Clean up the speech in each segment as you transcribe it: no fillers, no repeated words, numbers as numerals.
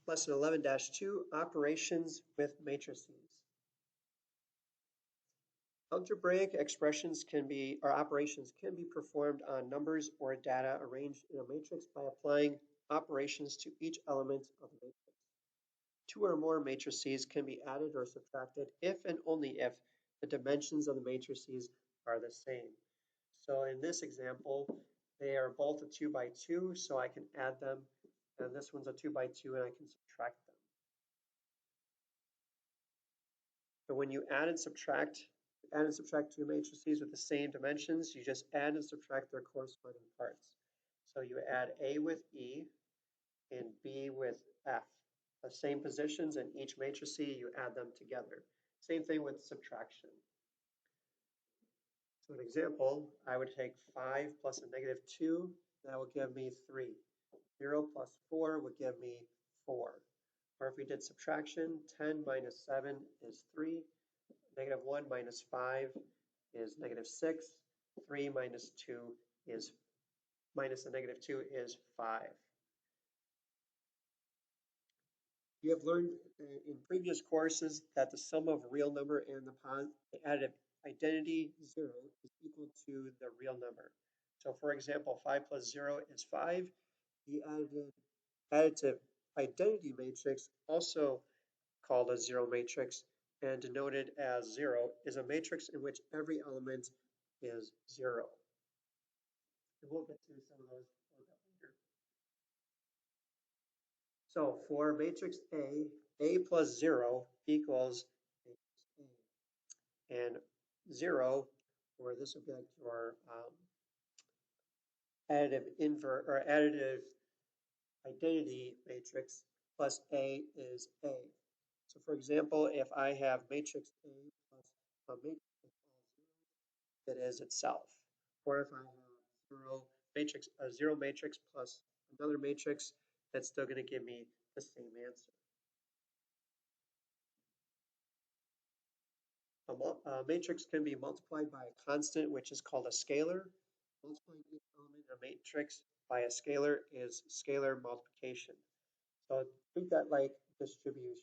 Lesson 11-2, Operations with Matrices. Algebraic expressions operations can be performed on numbers or data arranged in a matrix by applying operations to each element of the matrix. Two or more matrices can be added or subtracted if and only if the dimensions of the matrices are the same. So in this example, they are both a 2 by 2, so I can add them, and this one's a 2 by 2, and I can subtract them. So when you add and subtract two matrices with the same dimensions, you just add and subtract their corresponding parts. So you add A with E and B with F. The same positions in each matrix, you add them together. Same thing with subtraction. So an example, I would take 5 plus a negative 2, that will give me 3. 0 plus 4 would give me 4. Or if we did subtraction, 10 minus 7 is 3. Negative 1 minus 5 is negative 6. 3 minus 2 is minus a negative 2 is 5. You have learned in previous courses that the sum of a real number and the additive identity 0 is equal to the real number. So for example, 5 plus 0 is 5. The additive identity matrix, also called a zero matrix and denoted as 0, is a matrix in which every element is 0. And we'll get to some of those a little bit later. So for matrix A plus 0 equals matrix A. And 0, or this will be like your additive identity matrix, plus A is A. So for example, if I have matrix A plus a matrix of all zeros, it is itself. Or if I have a zero matrix plus another matrix, that's still going to give me the same answer. A matrix can be multiplied by a constant, which is called a scalar. Multiplying each element in a matrix by a scalar is scalar multiplication. So treat that like distributor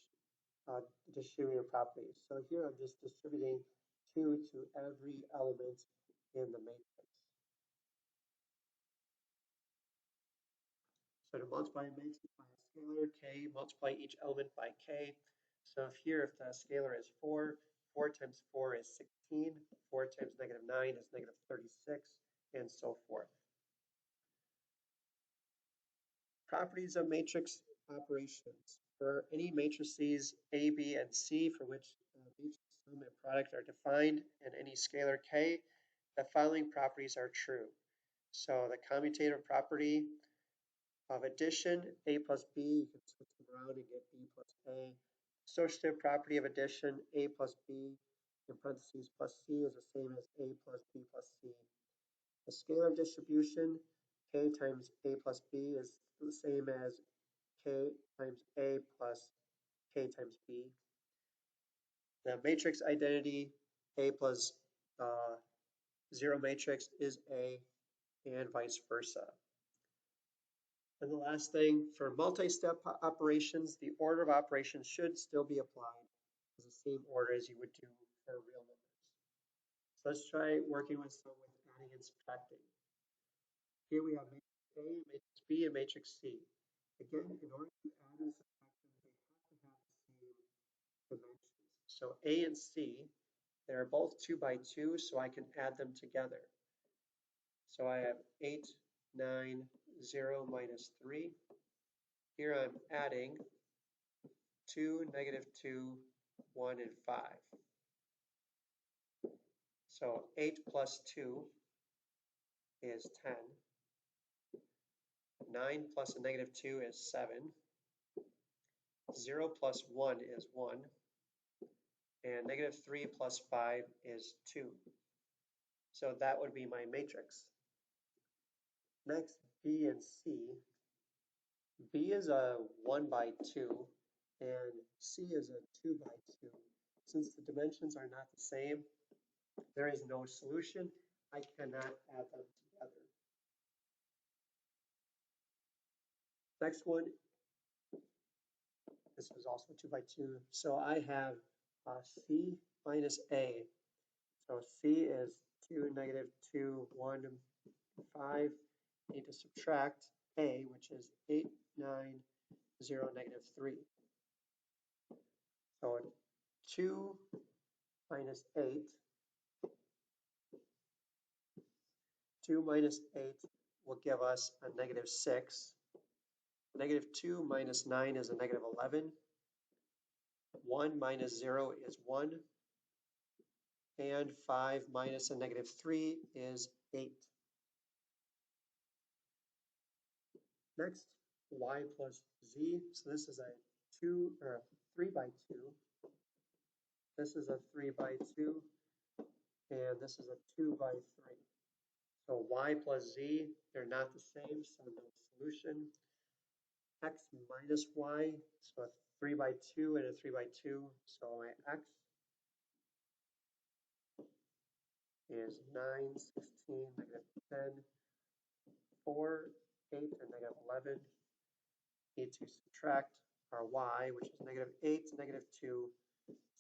properties. So here I'm just distributing 2 to every element in the matrix. So to multiply a matrix by a scalar, k, multiply each element by k. So if the scalar is 4, 4 times 4 is 16, 4 times negative 9 is negative 36, and so forth. Properties of matrix operations. For any matrices A, B, and C for which matrix sum and product are defined and any scalar k, the following properties are true. So the commutative property of addition, A plus B, you can switch them around and get B plus A. Associative property of addition, A plus B in parentheses plus C is the same as A plus B plus C. The scalar distribution, K times A plus B is the same as K times A plus K times B. The matrix identity, A plus 0 matrix is A, and vice versa. And the last thing, for multi-step operations, the order of operations should still be applied as the same order as you would do for real numbers. So let's try working with adding and subtracting. Here we have matrix A, matrix B, and matrix C. Again, in order to add and subtract them, they have to have the same dimensions. So A and C, they're both 2 by 2, so I can add them together. So I have 8, 9, 0, minus 3. Here I'm adding 2, negative 2, 1, and 5. So 8 plus 2 is 10. 9 plus a negative 2 is 7. 0 plus 1 is 1. And negative 3 plus 5 is 2. So that would be my matrix. Next, B and C. B is a 1 by 2, and C is a 2 by 2. Since the dimensions are not the same, there is no solution. I cannot add them together. Next one This was also 2 by 2. So I have C minus A. So C is 2, negative 2, 1, 5. I need to subtract A, which is 8, 9, 0, negative 3. So 2 minus 8. 2 minus 8 will give us a negative 6. Negative 2 minus 9 is a negative 11. 1 minus 0 is 1. And 5 minus a negative 3 is 8. Next, y plus z. So this is a 2 or a 3 by 2. This is a 3 by 2. And this is a 2 by 3. So y plus z, they're not the same, so no solution. X minus y, so a 3 by 2 and a 3 by 2. So my x is 9, 16, negative 10, 4, 8, and negative 11. Need to subtract our y, which is negative 8, negative 2,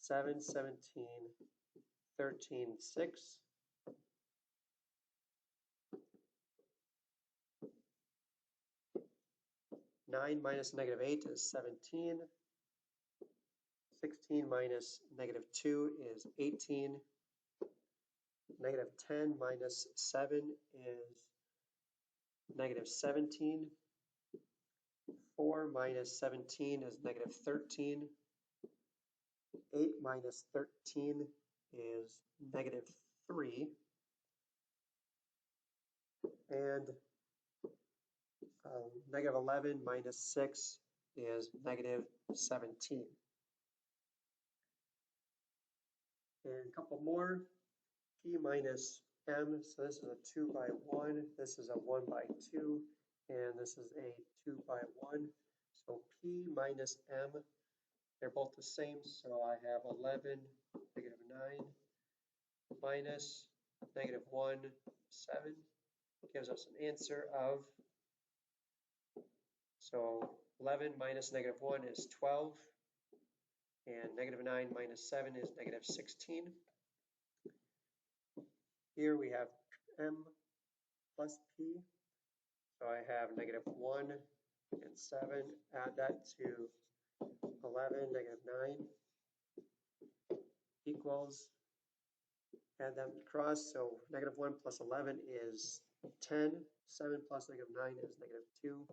7, 17, 13, 6. 9 minus negative 8 is 17. 16 minus negative 2 is 18. Negative 10 minus 7 is negative 17. 4 minus 17 is negative 13. 8 minus 13 is negative 3. And negative 11 minus 6 is negative 17. And a couple more. P minus M, so this is a 2 by 1, this is a 1 by 2, and this is a 2 by 1. So P minus M, they're both the same, so I have 11, negative 9, minus negative 1, 7, gives us an answer of, so 11 minus negative 1 is 12, and negative 9 minus 7 is negative 16. Here we have M plus P. So I have negative 1 and 7. Add that to 11, negative 9 equals, add them across. So negative 1 plus 11 is 10. 7 plus negative 9 is negative 2.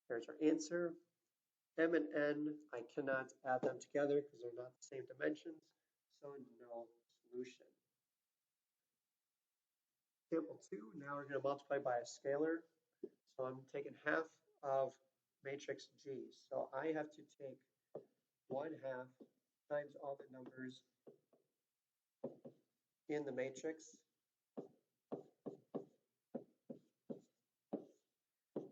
There's our answer. M and N, I cannot add them together because they're not the same dimensions. So no solution. Example 2, now we're going to multiply by a scalar. So I'm taking half of matrix G. So I have to take 1/2 times all the numbers in the matrix.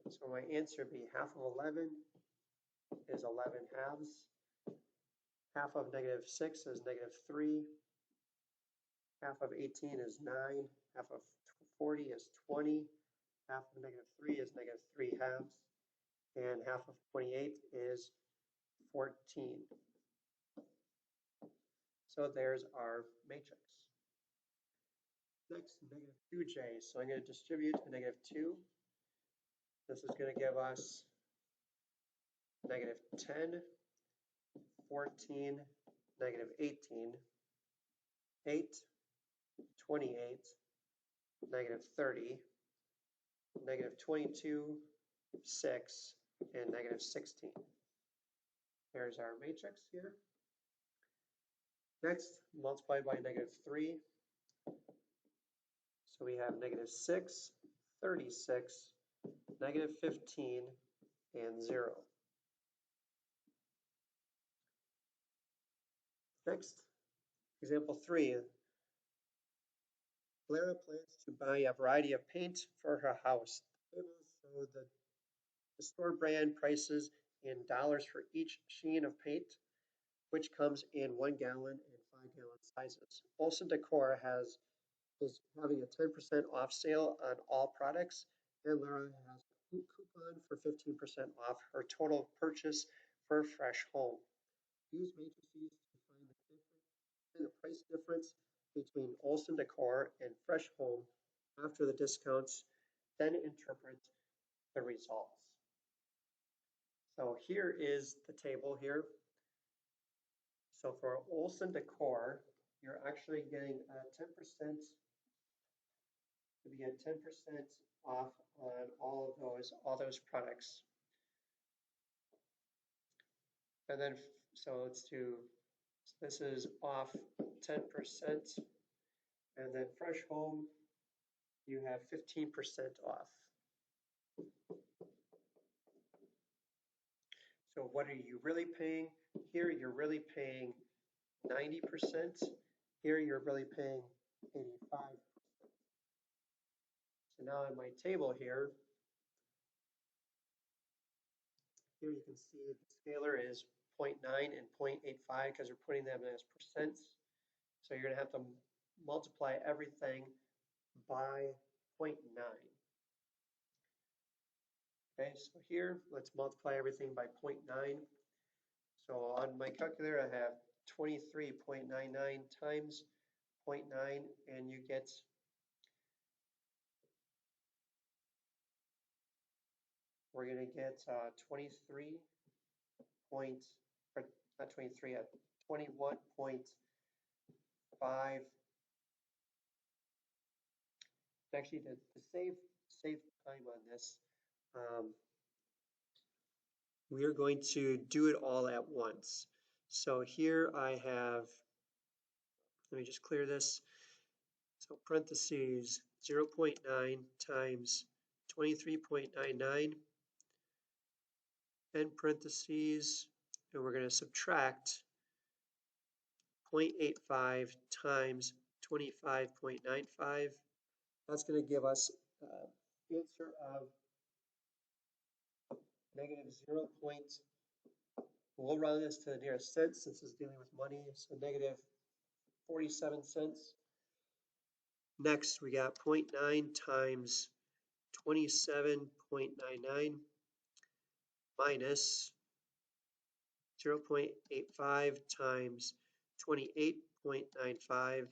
So my answer would be half of 11 is 11 halves. Half of negative 6 is negative 3. Half of 18 is 9. Half of 40 is 20. Half of negative 3 is negative 3 halves. And half of 28 is 14. So there's our matrix. Next, negative 2j. So I'm going to distribute a negative 2. This is going to give us negative 10, 14, negative 18, 8, 28, negative 30, negative 22, 6, and negative 16. There's our matrix here. Next, multiply by negative 3. So we have negative 6, 36, negative 15, and 0. Next, example 3. Clara plans to buy a variety of paint for her house. So the store brand prices in dollars for each sheen of paint, which comes in 1 gallon and 5-gallon sizes. Olson Decor is having a 10% off sale on all products, and Laura has a coupon for 15% off her total purchase for Fresh Home. Use matrices to find the price difference between Olson Decor and Fresh Home after the discounts, then interpret the results. So here is the table here. So for Olson Decor, you're actually getting 10%, to be at 10% off on all those products. And then, so let's do, so this is off 10%. And then Fresh Home, you have 15% off. So what are you really paying? Here you're really paying 90%. Here you're really paying 85%. So now in my table here you can see the scalar is 0.9 and 0.85 because we're putting them as percents. So you're going to have to multiply everything by 0.9. Okay, so here, let's multiply everything by 0.9. So on my calculator, I have 23.99 times 0.9, and you get we're going to get 23 point, or not 23, 21.5. Actually, to save time on this, we are going to do it all at once. So here I have, let me just clear this. So parentheses 0.9 times 23.99, end parentheses, and we're going to subtract 0.85 times 25.95. That's going to give us an answer of negative 0. We'll round this to the nearest cent since it's dealing with money, so negative 47 cents. Next, we got 0.9 times 27.99 minus 0.85 times 28.95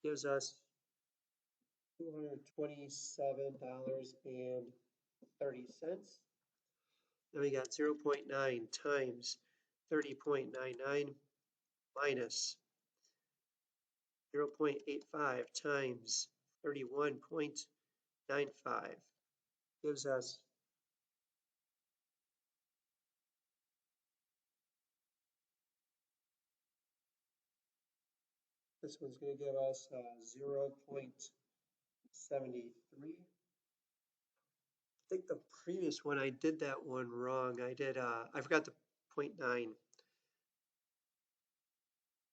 gives us $227.30. Then we got 0.9 times 30.99 minus 0.85 times 31.95 gives us this one's going to give us 0.73. I think the previous one I did that one wrong. I forgot the 0.9.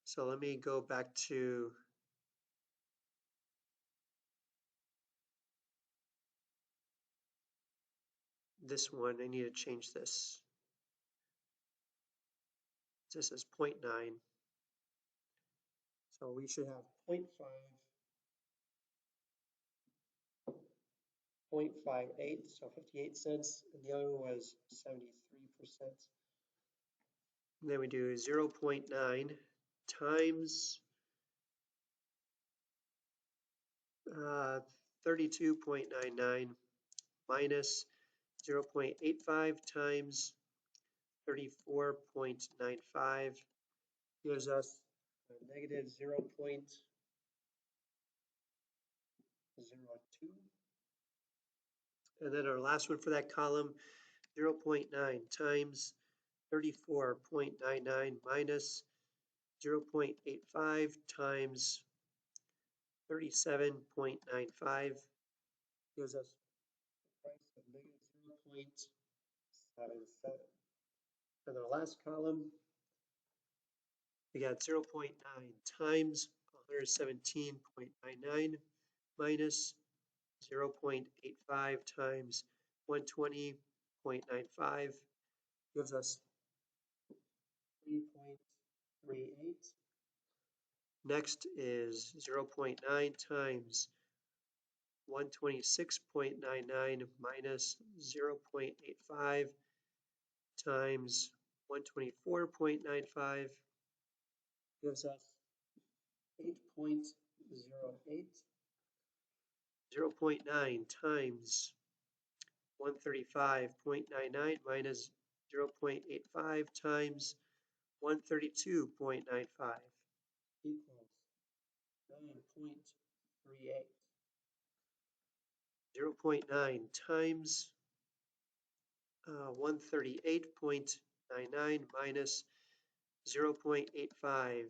So let me go back to this one. I need to change this. This is 0.9. So we should have 0.58, so 58 cents, and the other one was 73%. And then we do 0.9 times 32.99 minus 0.85 times 34.95 gives us a negative 0.02. And then our last one for that column, 0.9 times 34.99 minus 0.85 times 37.95 gives us the price of negative 0.77. And our last column, we got 0.9 times 117.99 minus 0.85 times 120.95 gives us 3.38. Next is 0.9 times 126.99 minus 0.85 times 124.95 gives us 8.08. 0.9 times 135.99 minus 0.85 times 132.95 equals 9.38. 0.9 times 138.99 minus 0.85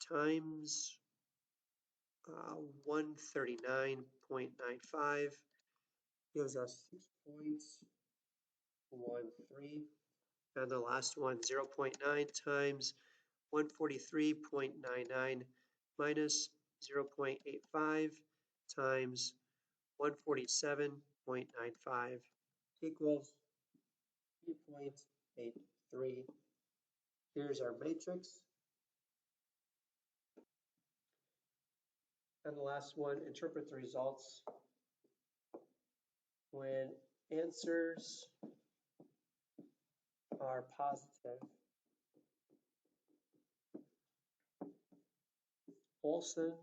times 139.95 gives us 6.13. And the last one, 0.9 times 143.99 minus 0.85 times 147.95 equals 8.83. Here's our matrix. And the last one, interpret the results. When answers are positive, Olson,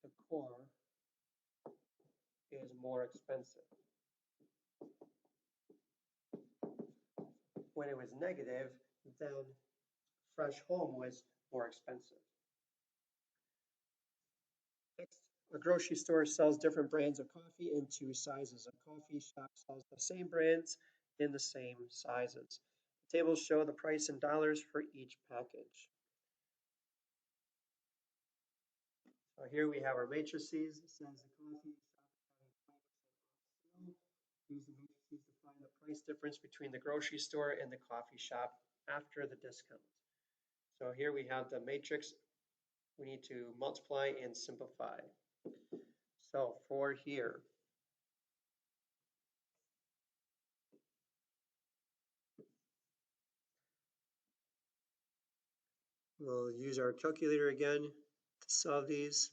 the core, is more expensive. When it was negative, then Fresh Home was more expensive. Next, a grocery store sells different brands of coffee in two sizes. A coffee shop sells the same brands in the same sizes. The tables show the price in dollars for each package. So here we have our matrices. It says the coffee shop is having 20% off sale. Use the matrices to find the price difference between the grocery store and the coffee shop after the discount. So here we have the matrix. We need to multiply and simplify. So for here, we'll use our calculator again to solve these.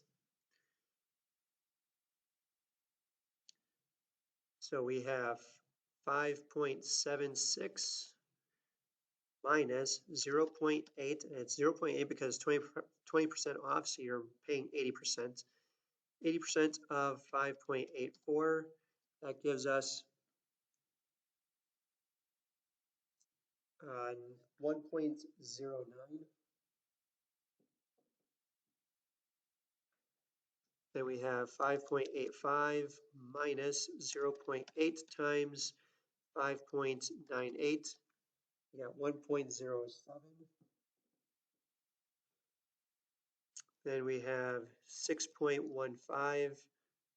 So we have 5.76 minus 0.8, and it's 0.8 because 20% off, so you're paying 80%. 80% of 5.84, that gives us 1.09. Then we have 5.85 minus 0.8 times 5.98. We got 1.07. Then we have 6.15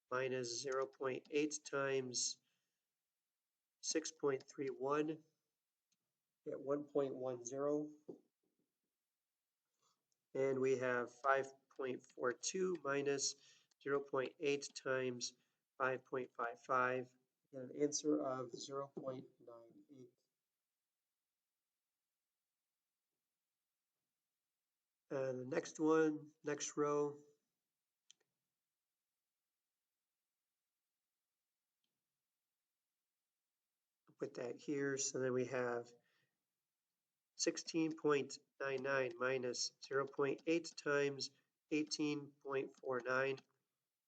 minus 0.8 times 6.31. We got 1.10. And we have 5.42 minus 0.8 times 5.55. We got an answer of 0.98. And the next one, next row, put that here. So then we have 16.99 minus 0.8 times 18.49.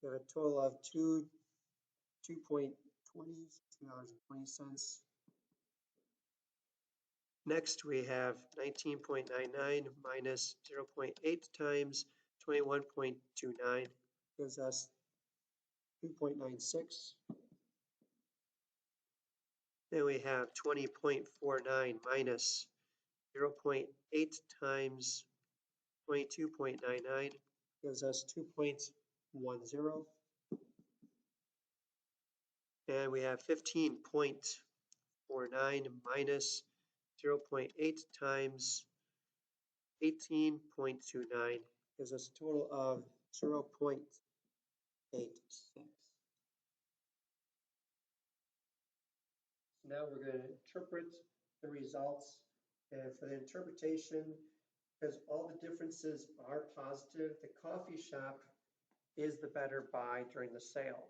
We have a total of $2.20, $2.20. Next, we have 19.99 minus 0.8 times 21.29 gives us 2.96. Then we have 20.49 minus 0.8 times 22.99 gives us 2.10. And we have 15.49 minus 0.8 times 18.29 gives us a total of 0.86. Now we're going to interpret the results. And for the interpretation, because all the differences are positive, the coffee shop is the better buy during the sale.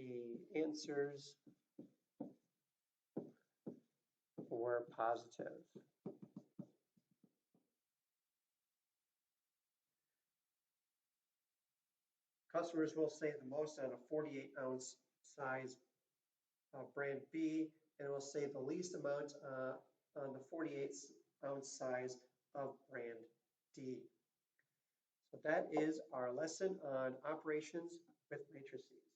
the answers were positive. Customers will save the most on a 48-ounce size brand B, and will save the least amount on the 48-ounce size of brand D. So that is our lesson on operations with matrices.